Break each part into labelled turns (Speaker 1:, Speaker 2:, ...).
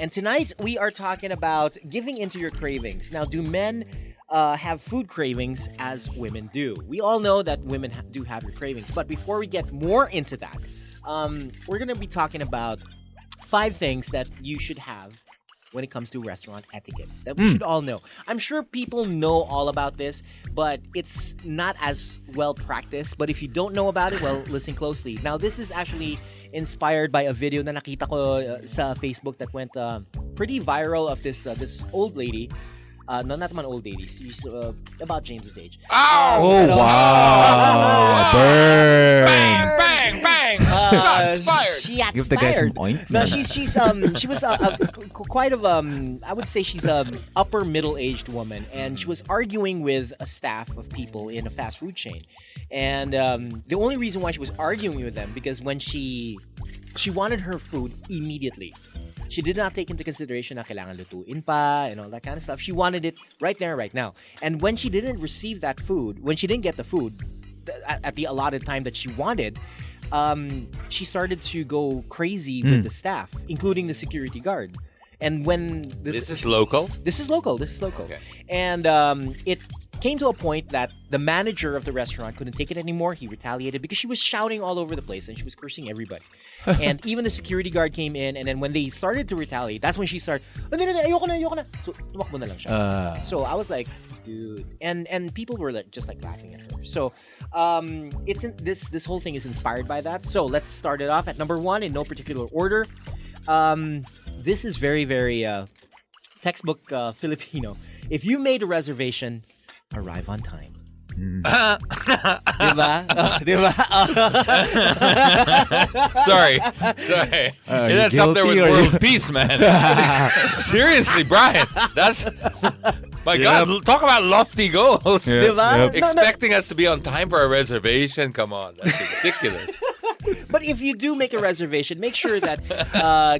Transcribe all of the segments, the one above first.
Speaker 1: And tonight we are talking about giving into your cravings. Now, do men have food cravings as women do? We all know that women do have your cravings. But before we get more into that, we're going to be talking about 5 things that you should have when it comes to restaurant etiquette that we should all know. I'm sure people know all about this, but it's not as well practiced. But if you don't know about it, well, listen closely. Now, this is actually inspired by a video na nakita ko sa Facebook that went pretty viral of this old lady. No, not an old lady. She's about James's age.
Speaker 2: Oh, wow! Burn!
Speaker 3: Bang, bang, bang! Shots fired.
Speaker 1: She had
Speaker 2: Give the guy some
Speaker 1: fired.
Speaker 2: ointment.
Speaker 1: No, she was quite of I would say she's a upper middle-aged woman, and she was arguing with a staff of people in a fast food chain, and the only reason why she was arguing with them because when she wanted her food immediately. She did not take into consideration na kailangan lutuin pa and all that kind of stuff. She wanted it right there, right now. And when she didn't receive that food, when she didn't get the food at the allotted time that she wanted, she started to go crazy with the staff, including the security guard. And when
Speaker 3: This is local?
Speaker 1: This is local.
Speaker 3: Okay.
Speaker 1: And it came to a point that the manager of the restaurant couldn't take it anymore. He retaliated because she was shouting all over the place and she was cursing everybody. And even the security guard came in, and then when they started to retaliate, that's when she started, ayoko na. So, tumakbo na lang siya. So I was like, dude. And people were just laughing at her. So this whole thing is inspired by that. So let's start it off at number 1 in no particular order. This is very, very textbook Filipino. If you made a reservation, arrive on time. Diba? Diba?
Speaker 3: Sorry. That's up there with world peace, man. Seriously, Brian. That's... My God, talk about lofty goals.
Speaker 1: Diba?
Speaker 3: Expecting us to be on time for a reservation? Come on, that's ridiculous.
Speaker 1: But if you do make a reservation, make sure that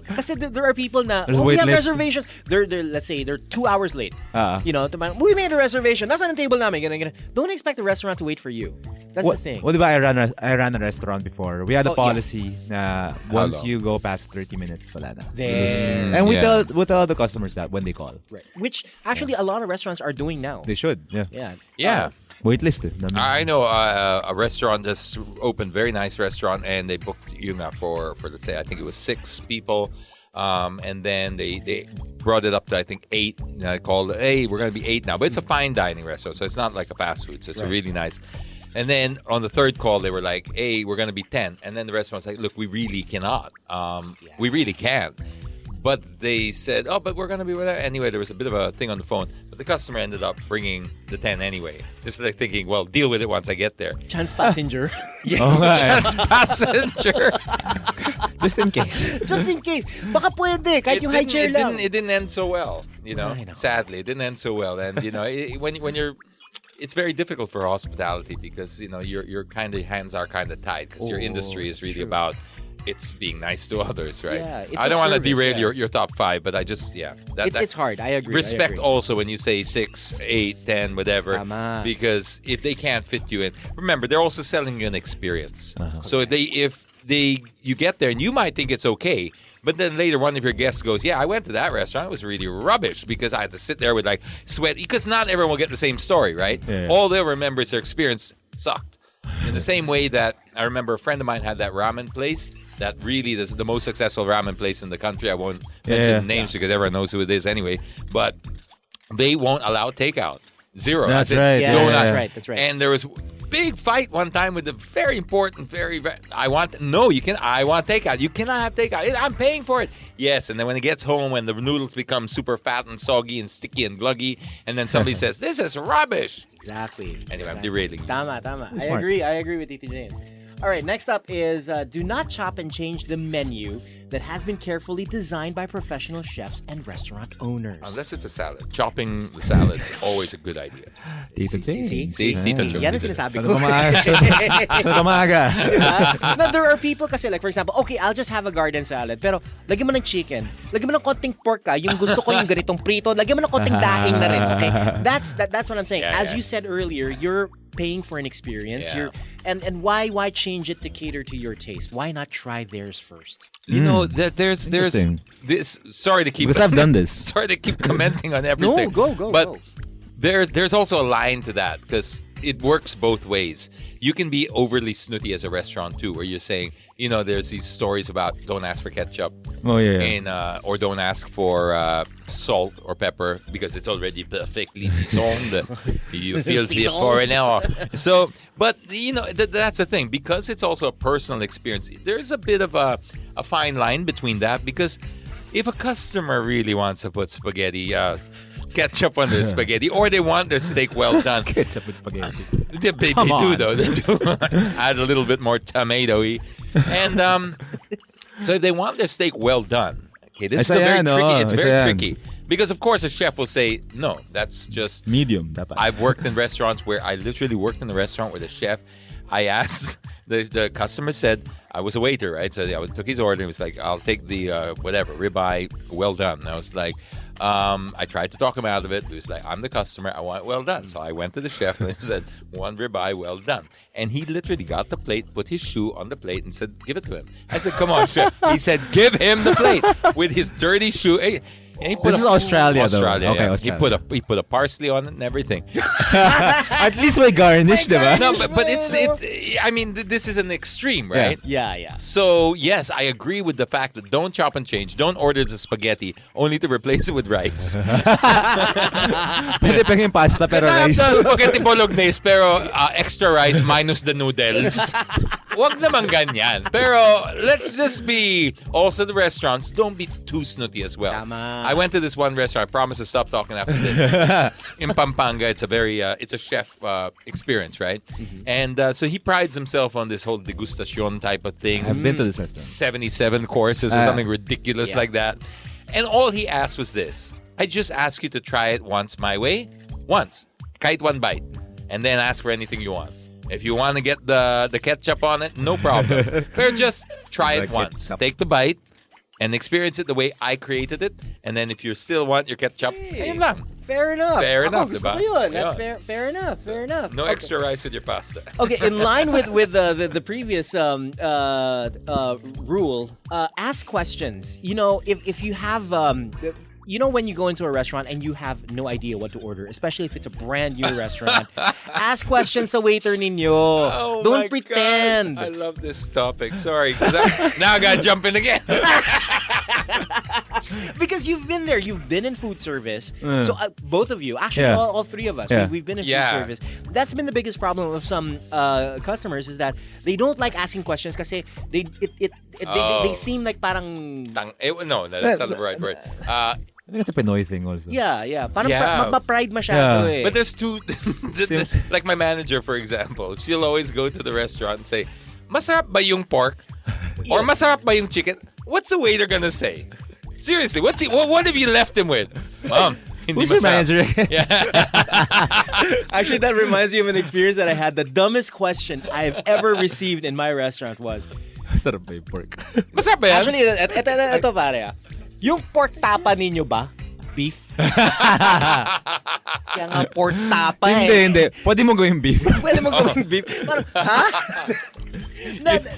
Speaker 1: kasi there are people na we have reservations. They're let's say they're 2 hours late. You know, we made a reservation. Nasa ang table namin. Ganun. Don't expect the restaurant to wait for you. That's the thing.
Speaker 2: What about I ran a restaurant before. We had a policy na once you go past 30 minutes, wala na.
Speaker 1: There.
Speaker 2: And we tell the customers that when they call.
Speaker 1: Right. Which actually a lot of restaurants are doing now.
Speaker 2: They should.
Speaker 3: Yeah.
Speaker 2: Waitlist.
Speaker 3: I know a restaurant just opened, very nice restaurant, and they booked for let's say I think it was 6 people, and then they brought it up to I think 8. I called, hey, we're gonna be 8 now, but it's a fine dining restaurant, so it's not like a fast food, so it's really nice. And then on the 3rd call, they were like, hey, we're gonna be 10, and then the restaurant's like, look, we really cannot, we really can't. But they said, oh, but we're going to be with her. Anyway, there was a bit of a thing on the phone. But the customer ended up bringing the 10 anyway. Just like thinking, well, deal with it once I get there.
Speaker 1: Chance passenger.
Speaker 3: Chance passenger.
Speaker 2: Just in case.
Speaker 1: Just in case. Baka pwede. Kahit yung high chair lang.
Speaker 3: It didn't end so well. You know, sadly, it didn't end so well. And, you know, when you're... It's very difficult for hospitality because, you know, your kind of hands are kind of tied because your industry is really about... It's being nice to others, right?
Speaker 1: Yeah,
Speaker 3: I don't want to derail your top 5, but I just,
Speaker 1: it's hard. I agree.
Speaker 3: Respect also when you say 6, 8, 10, whatever.
Speaker 1: Tama.
Speaker 3: Because if they can't fit you in, remember, they're also selling you an experience. So if you get there and you might think it's okay, but then later one of your guests goes, yeah, I went to that restaurant. It was really rubbish because I had to sit there with sweat. Because not everyone will get the same story, right?
Speaker 2: Yeah.
Speaker 3: All they'll remember is their experience sucked. In the same way that I remember a friend of mine had that ramen place that really is the most successful ramen place in the country. I won't mention names because everyone knows who it is anyway. But they won't allow takeout. 0.
Speaker 2: That's right.
Speaker 1: That's right.
Speaker 3: And there was big fight one time with the very important, I want takeout. You cannot have takeout. I'm paying for it. Yes, and then when it gets home, when the noodles become super fat and soggy and sticky and gluggy, and then somebody says, this is rubbish.
Speaker 1: Exactly.
Speaker 3: Anyway, I'm derailing.
Speaker 1: Tama. I agree with Tito James. All right, next up is do not chop and change the menu that has been carefully designed by professional chefs and restaurant owners.
Speaker 3: Unless it's a salad. Chopping the salad is always a good idea.
Speaker 2: Tito James.
Speaker 3: See? Tito James.
Speaker 1: Yan ang sinasabi ko.
Speaker 2: Diba?
Speaker 1: No, there are people kasi like for example, okay, I'll just have a garden salad, pero lagyan mo ng chicken, lagyan mo ng konting pork yung gusto ko yung ganitong prito, lagyan mo ng konting daing na rin, okay? That's what I'm saying. As you said earlier, paying for an experience.
Speaker 3: Yeah.
Speaker 1: And why change it to cater to your taste? Why not try theirs first?
Speaker 3: You know, there's
Speaker 2: Interesting.
Speaker 3: this. Sorry to keep.
Speaker 2: Because I've done this.
Speaker 3: Sorry to keep commenting on everything.
Speaker 1: Go.
Speaker 3: But there's also a line to that because it works both ways. You can be overly snooty as a restaurant too, where you're saying, there's these stories about don't ask for ketchup,
Speaker 2: Oh yeah.
Speaker 3: or don't ask for salt or pepper because it's already perfectly seasoned. You feel it for an hour. So, but that's the thing, because it's also a personal experience. There's a bit of a fine line between that, because if a customer really wants to put spaghetti, ketchup on their spaghetti, or they want their steak well done.
Speaker 2: Ketchup with spaghetti.
Speaker 3: They do, though. They do add a little bit more tomato-y. And so they want their steak well done. Okay, this is very tricky. It's very tricky. Because, of course, a chef will say, no, that's just...
Speaker 2: Medium. Dapat.
Speaker 3: I've worked in restaurants where I literally worked in a restaurant where the chef, I asked, the customer said, I was a waiter, right? So I took his order and he was like, I'll take the, ribeye well done. And I was like... I tried to talk him out of it. He was like, I'm the customer. I want it well done. So I went to the chef and I said, one ribeye well done. And he literally got the plate, put his shoe on the plate and said, give it to him. I said, come on, chef. He said, give him the plate with his dirty shoe. And he put
Speaker 2: This is Australia, though.
Speaker 3: Australia,
Speaker 2: Okay,
Speaker 3: yeah.
Speaker 2: Australia.
Speaker 3: He put a parsley on it and everything.
Speaker 2: At least may garnish, diba?
Speaker 3: No, but this is an extreme, right?
Speaker 1: Yeah.
Speaker 3: So, yes, I agree with the fact that don't chop and change. Don't order the spaghetti only to replace it with rice.
Speaker 2: Pwede pa yung pasta pero rice.
Speaker 3: The spaghetti bolognese pero extra rice minus the noodles. Wag naman ganyan. Pero let's just be, also the restaurants, don't be too snooty as well.
Speaker 1: Tama.
Speaker 3: I went to this one restaurant. I promise to stop talking after this. In Pampanga, it's a chef experience, right? Mm-hmm. And so he prides himself on this whole degustation type of thing.
Speaker 2: I've been to this restaurant.
Speaker 3: 77 courses or something ridiculous like that. And all he asked was this. I just ask you to try it once my way. Once. Kahit one bite. And then ask for anything you want. If you want to get the ketchup on it, no problem. But just try it once. Take the bite and experience it the way I created it. And then if you still want your ketchup, ayun lang.
Speaker 1: Fair enough.
Speaker 3: Diba?
Speaker 1: That's fair enough.
Speaker 3: No extra rice with your pasta.
Speaker 1: Okay, in line with the previous rule, ask questions. If you have when you go into a restaurant and you have no idea what to order, especially if it's a brand new restaurant, ask questions sa waiter ninyo.
Speaker 3: Oh,
Speaker 1: Don't pretend.
Speaker 3: God. I love this topic. Sorry, now I gotta jump in again.
Speaker 1: Because you've been there. You've been in food service. So both of you, actually all three of us, we've been in food service. That's been the biggest problem of some customers, is that they don't like asking questions kasi they seem like parang...
Speaker 3: No, that's not the right word.
Speaker 2: I think it's a Pinoy thing also.
Speaker 1: Yeah. Parang ma-pride masyado eh.
Speaker 3: But there's two... like my manager, for example, she'll always go to the restaurant and say, masarap ba yung pork? Or masarap ba yung chicken? What's the waiter gonna say? Seriously, what have you left him with? Mom,
Speaker 2: who's your manager?
Speaker 3: Yeah.
Speaker 1: Actually, that reminds me of an experience that I had. The dumbest question I've ever received in my restaurant was...
Speaker 2: Masarap ba yung pork?
Speaker 3: Masarap ba yan?
Speaker 1: Actually, ito pare. Yung pork tapa ninyo ba? Beef? Kaya nga pork tapa
Speaker 2: Hindi. Pwede mo gawing beef.
Speaker 1: Pwede mo gawing beef. Parang, ha?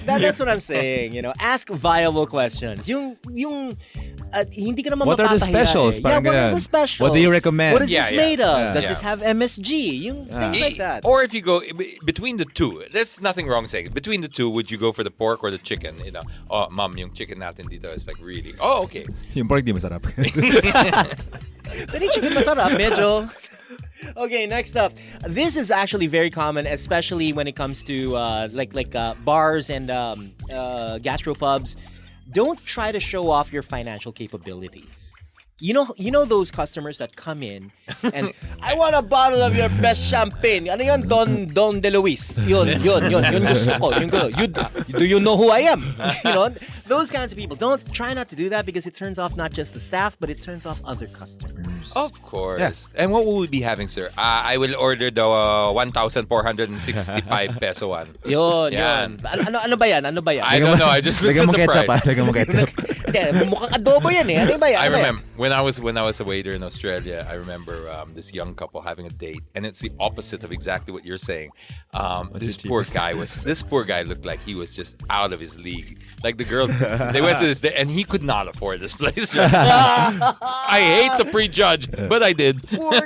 Speaker 1: That's what I'm saying, Ask viable questions. Hindi ka naman
Speaker 2: what are the specials?
Speaker 1: What are the specials?
Speaker 2: What do you recommend?
Speaker 1: What is this made of? Does this have MSG? Things like that.
Speaker 3: Or if you go between the two, there's nothing wrong saying it. Between the two, would you go for the pork or the chicken? Oh, mom, yung chicken natin dito is like really... Oh, okay.
Speaker 2: Yung pork di masarap.
Speaker 1: Pero yung chicken masarap, medyo... Okay, next up. This is actually very common, especially when it comes to bars and gastropubs. Don't try to show off your financial capabilities. You know those customers that come in and I want a bottle of your best champagne. Ano yun? Don De Luis. Yun gusto ko. Do you know who I am? Those kinds of people. Don't try not to do that, because it turns off not just the staff, but it turns off other customers.
Speaker 3: Of course. Yes. And what will we be having, sir? I will order the 1,465 peso one.
Speaker 1: Yun. Ano ba yan?
Speaker 3: I don't know. I just looked at the price.
Speaker 2: Lagyan mo ketchup.
Speaker 1: Mukhang adobo yan eh. Ano ba yan?
Speaker 3: I remember when I was a waiter in Australia, I remember this young couple having a date, and it's the opposite of exactly what you're saying. This poor guy looked like he was just out of his league. Like the girl, they went to this day, and he could not afford this place. Right? I hate to prejudge, but I did. Poor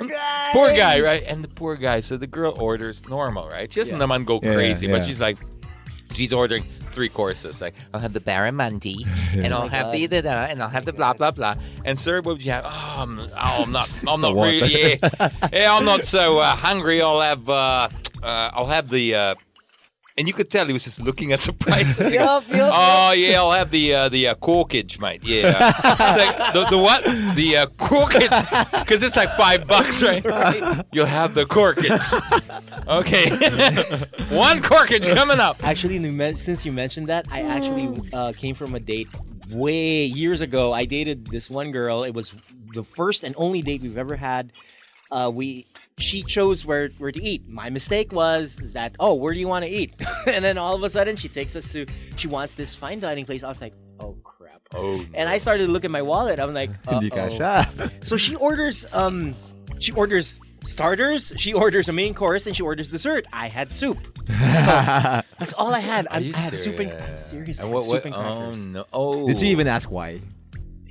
Speaker 3: guy, right? And the poor guy. So the girl orders normal, right? She doesn't naman go crazy, but she's ordering 3 courses. Like, I'll have the barramundi, and I'll have the da-da, and I'll have the blah blah blah. And sir, what would you have? I'm not really. I'm not so hungry. I'll have the. And you could tell he was just looking at the prices.
Speaker 1: Yup.
Speaker 3: I'll have the corkage, mate. Yeah. It's like the what? The corkage, because it's like $5, right? You'll have the corkage. Okay. 1 corkage coming up.
Speaker 1: Actually, since you mentioned that, I actually came from a date way years ago. I dated this one girl. It was the first and only date we've ever had. She chose where to eat. My mistake was that, where do you want to eat? And then all of a sudden she wants this fine dining place. I was like, oh crap.
Speaker 3: Oh, no.
Speaker 1: And I started to look at my wallet. I'm like,
Speaker 2: Hindi kasha.
Speaker 1: So she orders starters, she orders a main course, and she orders dessert. I had soup. So that's all I had. I had soup and serious.
Speaker 3: And
Speaker 1: soup and
Speaker 3: oh
Speaker 1: crackers.
Speaker 3: no. Oh.
Speaker 2: Did she even ask why?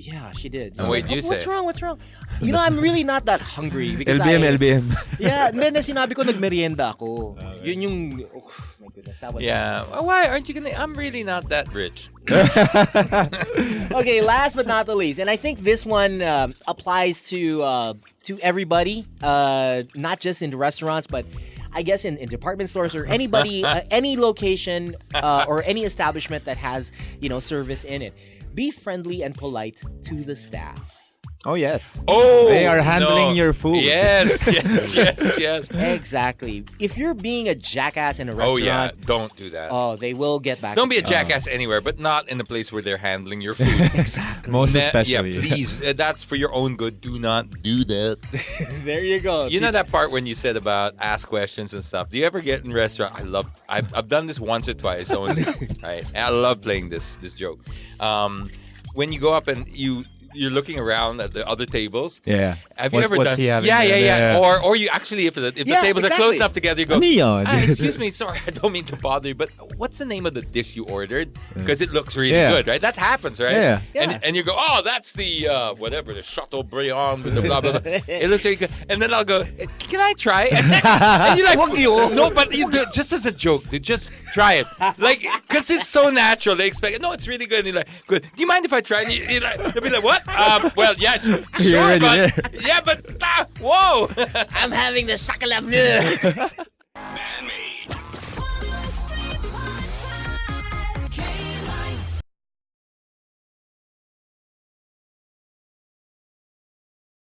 Speaker 1: Yeah, she did.
Speaker 3: And wait, you say?
Speaker 1: What's wrong? You know, I'm really not that hungry because
Speaker 2: LBM.
Speaker 1: Yeah, and then sinabi ko nagmerienda ako. Yun yung my goodness, that was.
Speaker 3: Yeah. Why aren't you gonna? I'm really not that rich.
Speaker 1: Okay, last but not the least, and I think this one applies to everybody, not just in the restaurants, but I guess in department stores or anybody, any location or any establishment that has service in it. Be friendly and polite to the staff.
Speaker 2: Oh, yes.
Speaker 3: Oh,
Speaker 2: they are handling your food.
Speaker 3: Yes.
Speaker 1: Exactly. If you're being a jackass in a restaurant...
Speaker 3: Oh, yeah. Don't do that.
Speaker 1: Oh, they will get back.
Speaker 3: Don't be a jackass anywhere, but not in the place where they're handling your food.
Speaker 1: Exactly.
Speaker 2: Most especially.
Speaker 3: Yeah, please. That's for your own good. Do not do that.
Speaker 1: There you go.
Speaker 3: You know that part when you said about ask questions and stuff? Do you ever get in restaurant? I've done this once or twice only, right? And I love playing this joke. When you go up and you're looking around at the other tables.
Speaker 2: Yeah.
Speaker 3: Have you ever done?
Speaker 2: He having
Speaker 3: yeah. Or you actually, if the tables are close enough together, you go. Excuse me, sorry, I don't mean to bother you, but what's the name of the dish you ordered? Because it looks really good, right? That happens, right?
Speaker 2: Yeah.
Speaker 3: And you go, oh, that's the whatever, the Chateaubriand with the blah blah blah. It looks really good. And then I'll go, can I try it? And you're like, no, but you do, just as a joke, dude, just try it, like, because it's so natural. They expect it. No, it's really good. And you're like, good. Do you mind if I try? And you're like, they'll be like, what? Well, yeah, sure, but whoa!
Speaker 1: I'm having the sakala bleu.